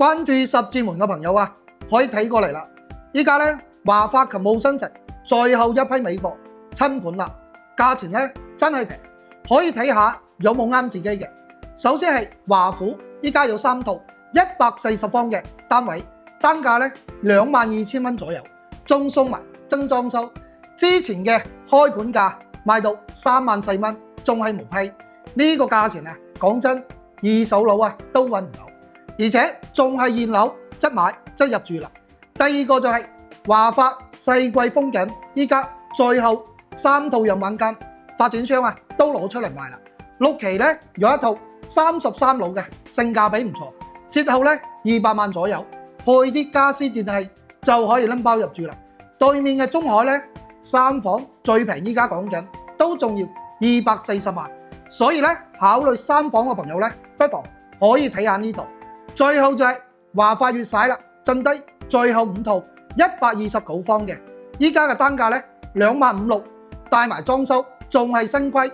關注十字門嘅朋友啊，可以睇過嚟啦。依家咧華發勤務新城最後一批尾貨親盤啦，價錢咧真係平，可以睇下有冇啱自己嘅。首先係華府，依家有3套140方嘅單位，單價咧22,000蚊左右，仲送埋精裝修。之前嘅開盤價賣到34,000蚊，仲係無批。呢個價錢啊，講真，二手樓啊都揾唔到，而且仲係現樓，即買即入住啦。第二個就係華發世紀風景，依家最後3套樣板間，發展商啊都攞出嚟賣啦。6期咧有一套33樓嘅，性價比唔錯，折後咧200萬左右，配啲家私電器就可以拎包入住啦。對面嘅中海咧3房最平，依家講緊都仲要240萬，所以咧考慮3房嘅朋友咧，不妨可以睇下呢度。最後就係華發粵曬啦，剩低最後5套129方嘅，依家嘅單價咧25,600，帶埋裝修，仲係新規。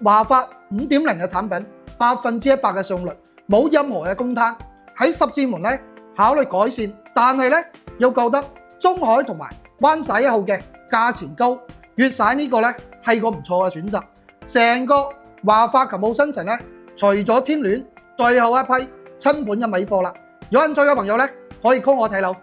華發5.0嘅產品，100%嘅上率，冇任何嘅公攤。喺十字門咧考慮改善，但係咧又覺得中海同埋灣仔1號嘅價錢高，粵曬呢個咧係個唔錯嘅選擇。成個華發勤務新城咧，除咗天戀，最後一批親盤嘅尾貨啦。有興趣嘅朋友咧，可以 call 我睇樓。